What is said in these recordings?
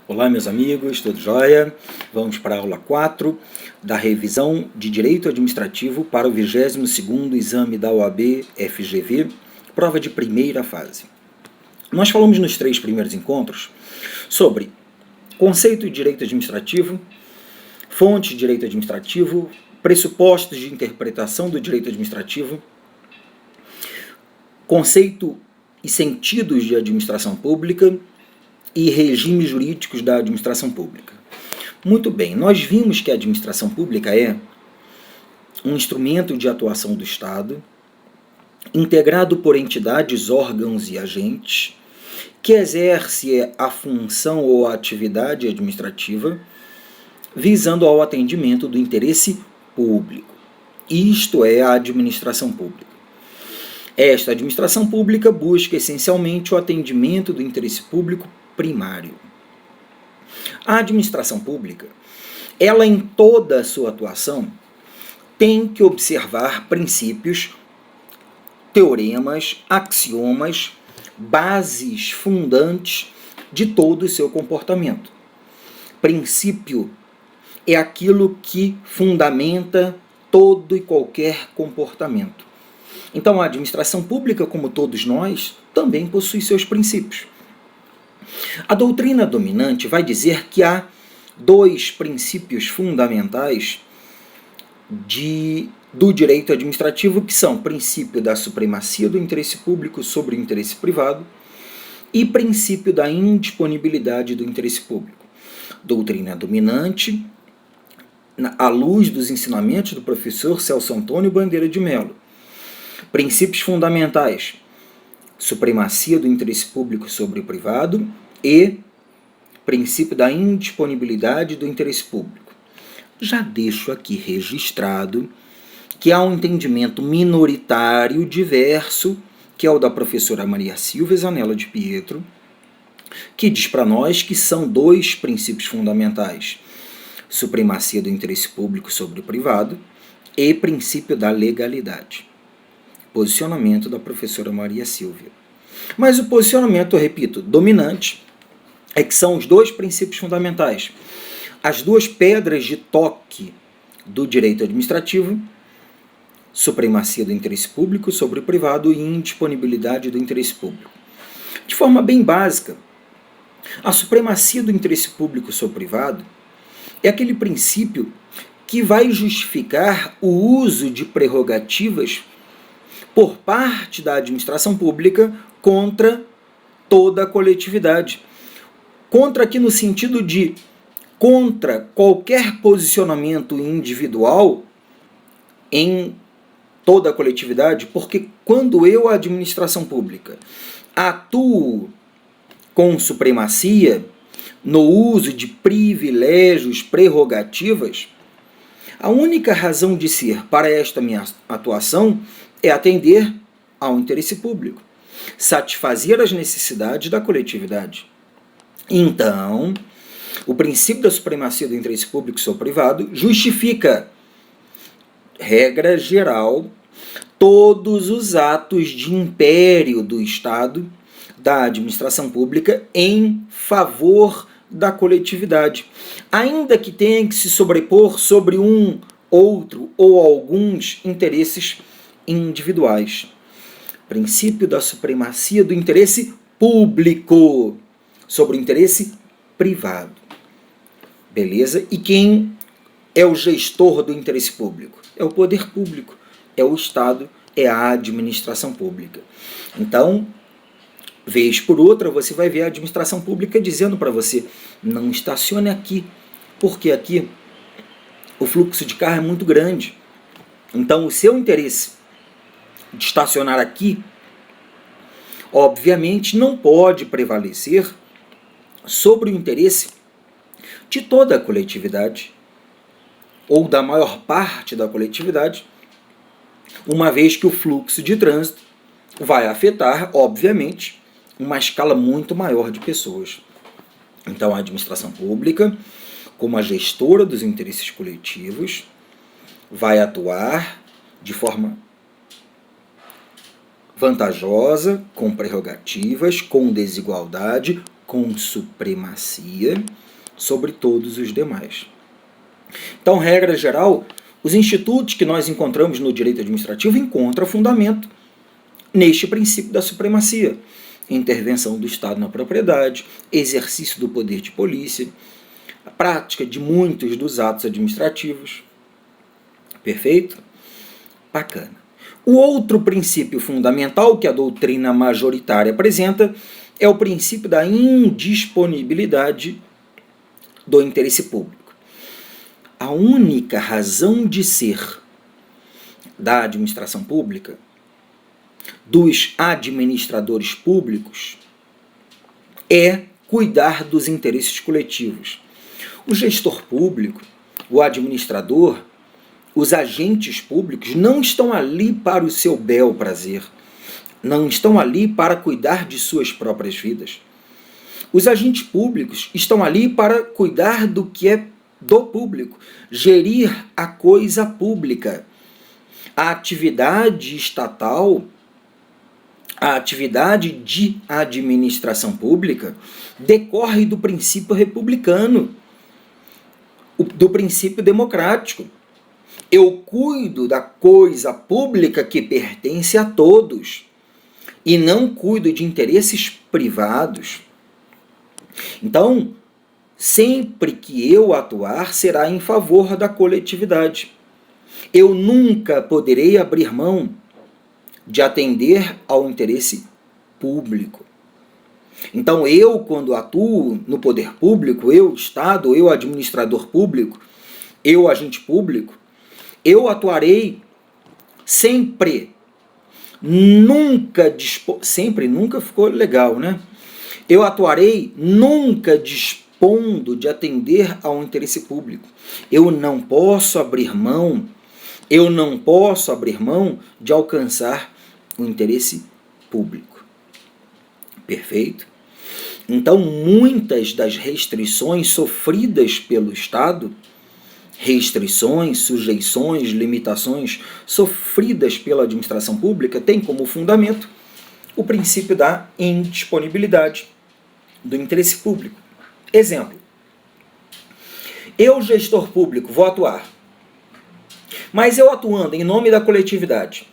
Olá, meus amigos, tudo jóia? Vamos para a aula 4 da revisão de Direito Administrativo para o 22º exame da OAB FGV, prova de primeira fase. Nós falamos nos 3 primeiros encontros sobre conceito de direito administrativo, fonte de direito administrativo, pressupostos de interpretação do direito administrativo, conceito e sentidos de administração pública e regimes jurídicos da administração pública. Muito bem, nós vimos que a administração pública é um instrumento de atuação do Estado, integrado por entidades, órgãos e agentes, que exerce a função ou a atividade administrativa visando ao atendimento do interesse público. Isto é a administração pública. Esta administração pública busca essencialmente o atendimento do interesse público primário. A administração pública, ela em toda a sua atuação, tem que observar princípios, teoremas, axiomas, bases fundantes de todo o seu comportamento. Princípio é aquilo que fundamenta todo e qualquer comportamento. Então, a administração pública, como todos nós, também possui seus princípios. A doutrina dominante vai dizer que há 2 princípios fundamentais do direito administrativo, que são o princípio da supremacia do interesse público sobre o interesse privado e princípio da indisponibilidade do interesse público. Doutrina dominante, à luz dos ensinamentos do professor Celso Antônio Bandeira de Mello. Princípios fundamentais: supremacia do interesse público sobre o privado e princípio da indisponibilidade do interesse público. Já deixo aqui registrado que há um entendimento minoritário diverso, que é o da professora Maria Silvia Zanella de Pietro, que diz para nós que são 2 princípios fundamentais: supremacia do interesse público sobre o privado e princípio da legalidade. Posicionamento da professora Maria Silvia. Mas o posicionamento, eu repito, dominante, é que são os 2 princípios fundamentais, as 2 pedras de toque do direito administrativo: supremacia do interesse público sobre o privado e indisponibilidade do interesse público. De forma bem básica, a supremacia do interesse público sobre o privado é aquele princípio que vai justificar o uso de prerrogativas por parte da administração pública contra toda a coletividade. Contra aqui no sentido de contra qualquer posicionamento individual em toda a coletividade, porque quando eu, a administração pública, atuo com supremacia no uso de privilégios, prerrogativas, a única razão de ser para esta minha atuação é atender ao interesse público, satisfazer as necessidades da coletividade. Então, o princípio da supremacia do interesse público sobre o privado justifica, regra geral, todos os atos de império do Estado, da administração pública, em favor da coletividade, ainda que tenha que se sobrepor sobre um, outro ou alguns interesses individuais. Princípio da supremacia do interesse público sobre o interesse privado. Beleza? E quem é o gestor do interesse público? É o poder público, é o Estado, é a administração pública. Então, vez por outra, você vai ver a administração pública dizendo para você: não estacione aqui, porque aqui o fluxo de carro é muito grande. Então, o seu interesse de estacionar aqui, obviamente, não pode prevalecer sobre o interesse de toda a coletividade, ou da maior parte da coletividade, uma vez que o fluxo de trânsito vai afetar, obviamente, uma escala muito maior de pessoas. Então, a administração pública, como a gestora dos interesses coletivos, vai atuar de forma vantajosa, com prerrogativas, com desigualdade, com supremacia sobre todos os demais. Então, regra geral, os institutos que nós encontramos no direito administrativo encontram fundamento neste princípio da supremacia. Intervenção do Estado na propriedade, exercício do poder de polícia, a prática de muitos dos atos administrativos. Perfeito? Bacana. O outro princípio fundamental que a doutrina majoritária apresenta é o princípio da indisponibilidade do interesse público. A única razão de ser da administração pública, dos administradores públicos, é cuidar dos interesses coletivos. O gestor público, o administrador, os agentes públicos não estão ali para o seu bel prazer, não estão ali para cuidar de suas próprias vidas. Os agentes públicos estão ali para cuidar do que é do público, gerir a coisa pública. A atividade estatal, a atividade de administração pública decorre do princípio republicano, do princípio democrático. Eu cuido da coisa pública que pertence a todos e não cuido de interesses privados. Então, sempre que eu atuar, será em favor da coletividade. Eu nunca poderei abrir mão de atender ao interesse público. Então, eu, quando atuo no poder público, eu, Estado, eu, administrador público, eu, agente público, eu atuarei sempre, nunca ficou legal, né? Eu atuarei nunca dispondo de atender ao interesse público. Eu não posso abrir mão de alcançar o interesse público. Perfeito? Então, muitas das restrições sofridas pelo Estado, restrições, sujeições, limitações sofridas pela administração pública têm como fundamento o princípio da indisponibilidade do interesse público. Exemplo: eu, gestor público, vou atuar, mas eu atuando em nome da coletividade,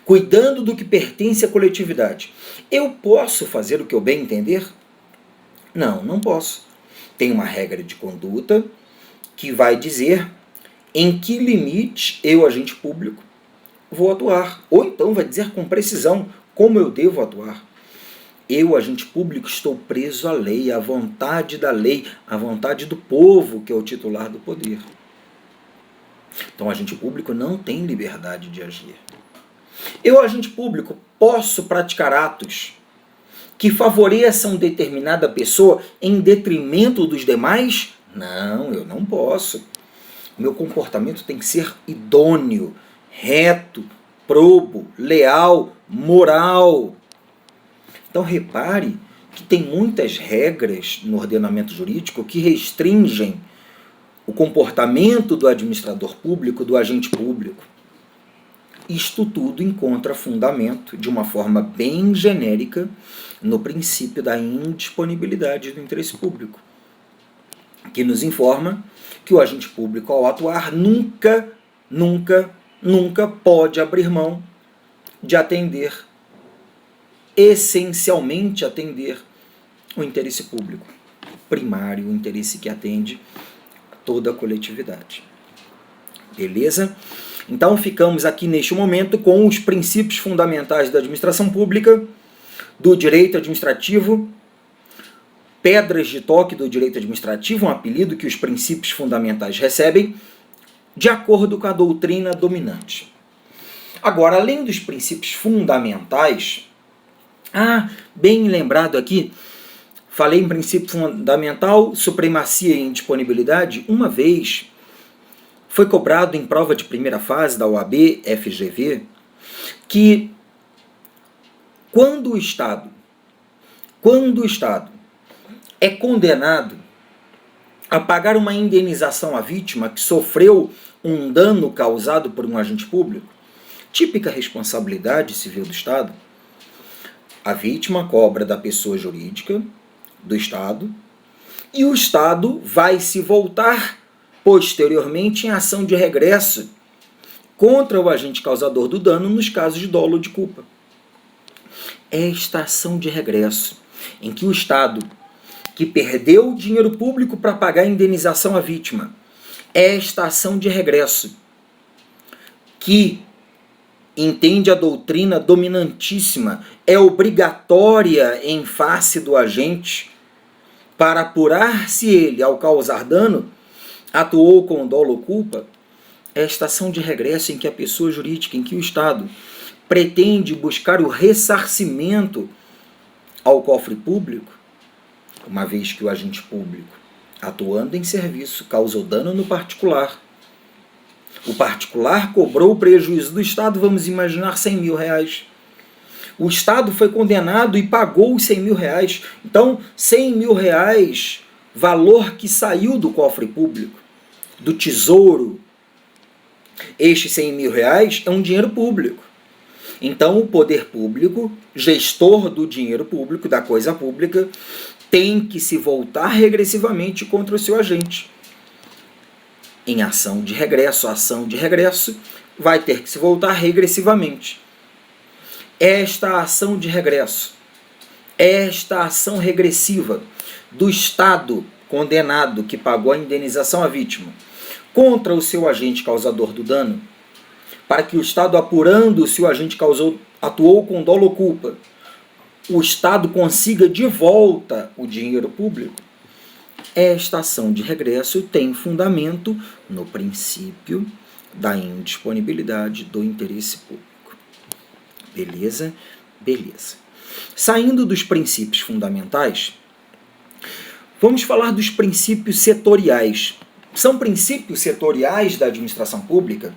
cuidando do que pertence à coletividade, eu posso fazer o que eu bem entender? Não, não posso. Tem uma regra de conduta que vai dizer em que limite eu, agente público, vou atuar. Ou então vai dizer com precisão como eu devo atuar. Eu, agente público, estou preso à lei, à vontade da lei, à vontade do povo, que é o titular do poder. Então, o agente público não tem liberdade de agir. Eu, agente público, posso praticar atos que favoreçam determinada pessoa em detrimento dos demais? Não, eu não posso. Meu comportamento tem que ser idôneo, reto, probo, leal, moral. Então repare que tem muitas regras no ordenamento jurídico que restringem o comportamento do administrador público, do agente público. Isto tudo encontra fundamento, de uma forma bem genérica, no princípio da indisponibilidade do interesse público, que nos informa que o agente público, ao atuar, nunca pode abrir mão de atender, essencialmente atender, o interesse público primário, o interesse que atende toda a coletividade. Beleza? Então ficamos aqui neste momento com os princípios fundamentais da administração pública, do direito administrativo, pedras de toque do direito administrativo, um apelido que os princípios fundamentais recebem, de acordo com a doutrina dominante. Agora, além dos princípios fundamentais, bem lembrado aqui, falei em princípio fundamental, supremacia e indisponibilidade. Uma vez foi cobrado em prova de primeira fase da OAB, FGV, que quando o Estado é condenado a pagar uma indenização à vítima que sofreu um dano causado por um agente público, típica responsabilidade civil do Estado, a vítima cobra da pessoa jurídica do Estado, e o Estado vai se voltar posteriormente em ação de regresso contra o agente causador do dano nos casos de dolo ou de culpa. Esta ação de regresso, em que o Estado, que perdeu o dinheiro público para pagar a indenização à vítima, esta ação de regresso, que entende a doutrina dominantíssima, é obrigatória em face do agente para apurar se ele, ao causar dano, atuou com dolo ou culpa. Esta ação de regresso em que a pessoa jurídica, em que o Estado pretende buscar o ressarcimento ao cofre público, uma vez que o agente público, atuando em serviço, causou dano no particular. O particular cobrou o prejuízo do Estado, vamos imaginar, 100 mil reais. O Estado foi condenado e pagou os 100 mil reais. Então, 100 mil reais, valor que saiu do cofre público, do tesouro. Este 100 mil reais é um dinheiro público. Então, o poder público, gestor do dinheiro público, da coisa pública, tem que se voltar regressivamente contra o seu agente. Em ação de regresso, vai ter que se voltar regressivamente. Esta ação de regresso, esta ação regressiva do Estado condenado que pagou a indenização à vítima contra o seu agente causador do dano, para que o Estado, apurando se o agente atuou com dolo ou culpa, o Estado consiga de volta o dinheiro público, esta ação de regresso tem fundamento no princípio da indisponibilidade do interesse público. Beleza? Beleza. Saindo dos princípios fundamentais, vamos falar dos princípios setoriais. São princípios setoriais da administração pública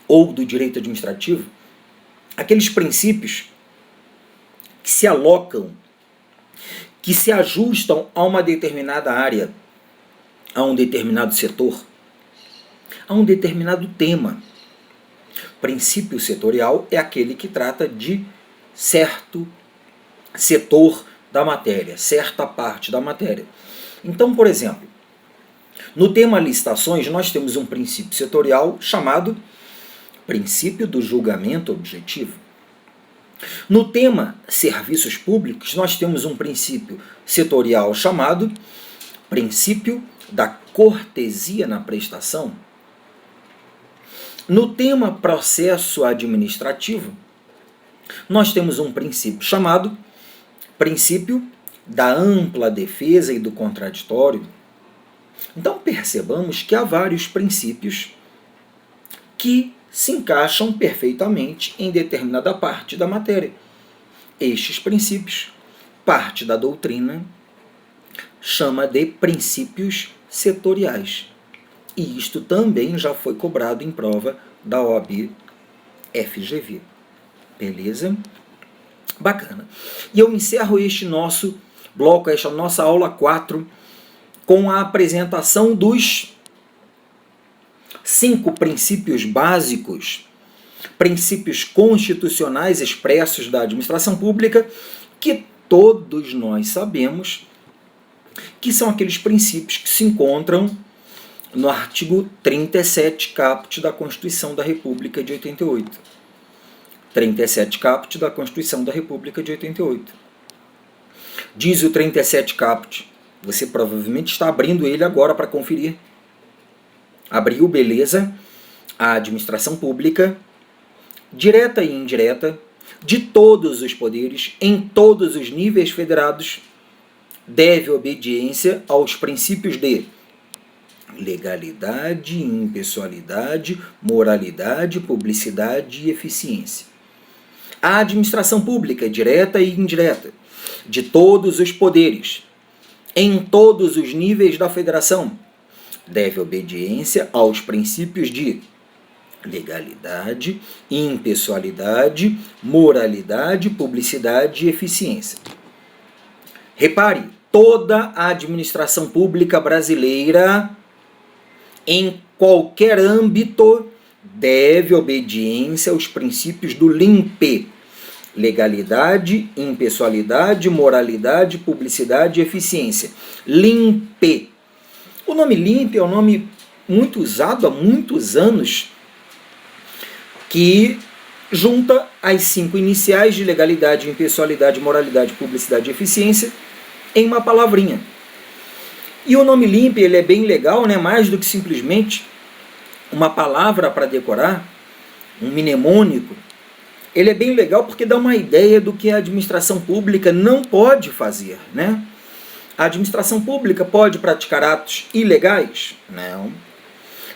ou do direito administrativo aqueles princípios que se alocam, que se ajustam a uma determinada área, a um determinado setor, a um determinado tema. Princípio setorial é aquele que trata de certo setor da matéria, certa parte da matéria. Então, por exemplo, no tema licitações, nós temos um princípio setorial chamado princípio do julgamento objetivo. No tema serviços públicos, nós temos um princípio setorial chamado princípio da cortesia na prestação. No tema processo administrativo, nós temos um princípio chamado princípio da ampla defesa e do contraditório. Então percebamos que há vários princípios que se encaixam perfeitamente em determinada parte da matéria. Estes princípios, parte da doutrina chama de princípios setoriais. E isto também já foi cobrado em prova da OAB FGV. Beleza? Bacana. E eu encerro este nosso bloco, esta nossa aula 4, com a apresentação dos 5 princípios básicos, princípios constitucionais expressos da administração pública, que todos nós sabemos que são aqueles princípios que se encontram no artigo 37 caput da Constituição da República de 88. 37 caput da Constituição da República de 88. Diz o 37 caput, você provavelmente está abrindo ele agora para conferir. Abriu, beleza? A administração pública, direta e indireta, de todos os poderes, em todos os níveis federados, deve obediência aos princípios de legalidade, impessoalidade, moralidade, publicidade e eficiência. A administração pública, direta e indireta, de todos os poderes, em todos os níveis da federação, deve obediência aos princípios de legalidade, impessoalidade, moralidade, publicidade e eficiência. Repare, toda a administração pública brasileira, em qualquer âmbito, deve obediência aos princípios do LIMPE, Legalidade, impessoalidade, moralidade, publicidade e eficiência. LIMPE. O nome LIMPE é um nome muito usado há muitos anos, que junta as 5 iniciais de legalidade, impessoalidade, moralidade, publicidade e eficiência em uma palavrinha. E o nome LIMPE, ele é bem legal, né? Mais do que simplesmente uma palavra para decorar, um mnemônico. Ele é bem legal porque dá uma ideia do que a administração pública não pode fazer, né? A administração pública pode praticar atos ilegais? Não.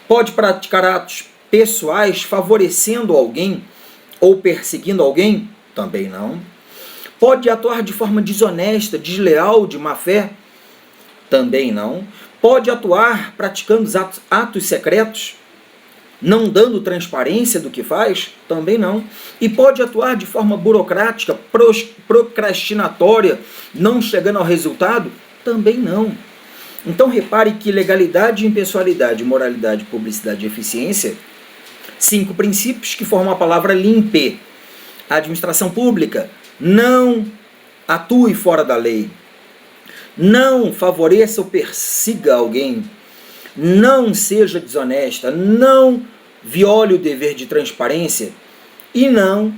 Pode praticar atos pessoais favorecendo alguém ou perseguindo alguém? Também não. Pode atuar de forma desonesta, desleal, de má fé? Também não. Pode atuar praticando atos secretos, não dando transparência do que faz? Também não. E pode atuar de forma burocrática, procrastinatória, não chegando ao resultado? Também não. Então repare que legalidade, impessoalidade, moralidade, publicidade e eficiência, 5 princípios que formam a palavra LIMPE. A administração pública não atue fora da lei, não favoreça ou persiga alguém, não seja desonesta, não viole o dever de transparência e não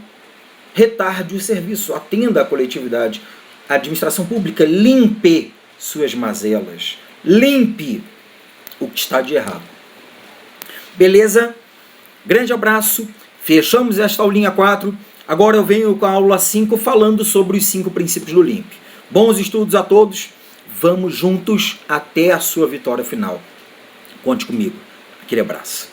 retarde o serviço, atenda à coletividade. A administração pública limpe suas mazelas, limpe o que está de errado. Beleza? Grande abraço, fechamos esta aulinha 4, agora eu venho com a aula 5 falando sobre os 5 princípios do LIMPE. Bons estudos a todos, vamos juntos até a sua vitória final. Conte comigo. Aquele abraço.